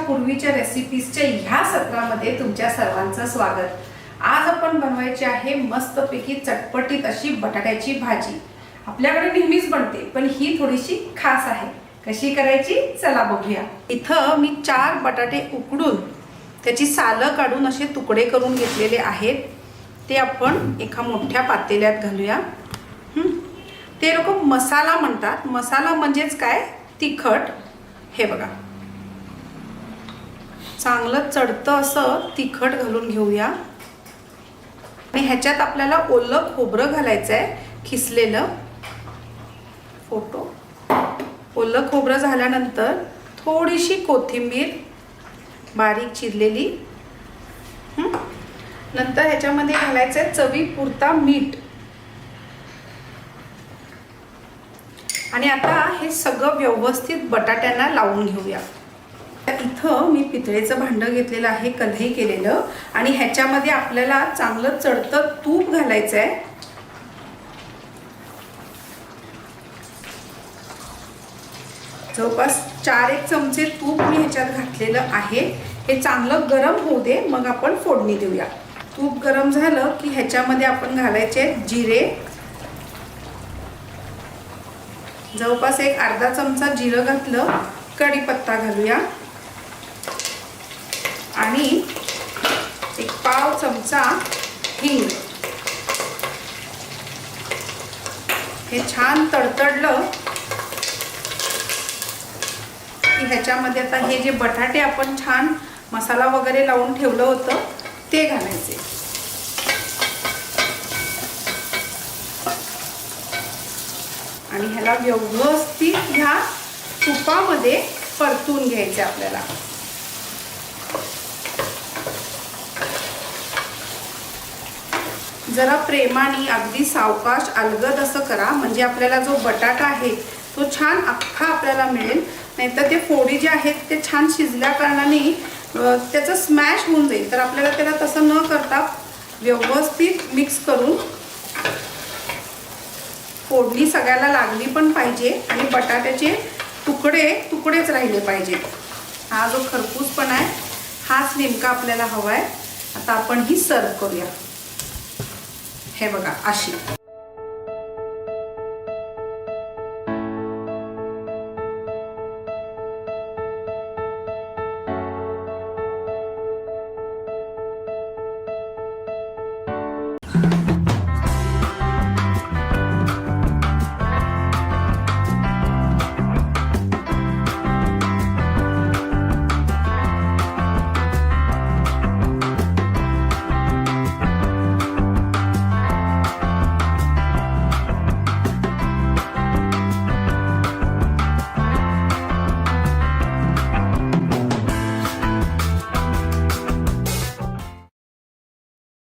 पूर्वीच्या रेसिपीजच्या ह्या सत्रामध्ये तुमच्या सर्वांचं स्वागत। आज आपण बनवायची आहे मस्तपैकी चटपटीत अशी बटाट्याची भाजी। आपल्याकडे नेहमीच बनते पण ही थोडीशी खास आहे। कशी करायची चला बघूया। इथं मी 4 बटाटे उकडून त्याची सालं काढून असे तुकडे करून घेतलेले आहेत। ते आपण एका मोठ्या पातेल्यात घालूया। ते लोक मसाला म्हणतात। मसाला म्हणजेच काय, तिखट। हे बघा, चांगलं चढतं असं तिखट घालून घेऊया। आणि ह्याच्यात आपल्याला ओलं खोबरं घालायचं आहे, खिसलेलं। ओलं खोबरं झाल्यानंतर थोडीशी कोथिंबीर बारीक चिरलेली। नंतर ह्याच्यामध्ये घालायचं आहे चवीपुरता मीठ। आणि आता हे सगळं व्यवस्थित बटाट्यांना लावून घेऊया। इथं मी पितळेचं भांडं घेतलेलं आहे, कढई केलेलं। आणि ह्याच्यामध्ये आपल्याला चांगलं चढतं तूप घालायचं आहे। जवळपास 4-1 चमचे तूप मी ह्याच्यात घातलेलं आहे। हे चांगलं गरम होऊ दे, मग आपण फोडणी देऊया। तूप गरम झालं की ह्याच्यामध्ये आपण घालायचे जिरे। जवळपास एक अर्धा चमचा जिरं घातलं। कढीपत्ता घालूया आणि एक पाव चमचा हिंग। हे छान तडतडलं की ह्याच्यामध्ये आता हे जे बटाटे आपण छान मसाला वगैरे लावून ठेवलं होतं ते घालायचे। आणि ह्याला व्यवस्थित ह्या तुपामध्ये परतून घ्यायचे आपल्याला। जरा प्रेमाने अगदी सावकाश अलगद असं करा, म्हणजे आपल्याला जो बटाटा आहे तो छान अख्खा आपल्याला मिळेल। नाहीतर ते फोडी जे आहेत ते छान शिजल्या कारणाने त्याचं स्मॅश होऊन जाईल। तर आपल्याला त्याला तसं न करता व्यवस्थित मिक्स करून फोडणी सगळ्याला लागली पण पाहिजे आणि बटाट्याचे तुकडेच राहिले पाहिजे। हा जो खरपूसपणा आहे हाच नेमका आपल्याला हवा आहे। आता आपण ही सर्व करूया। हे बघा अशी।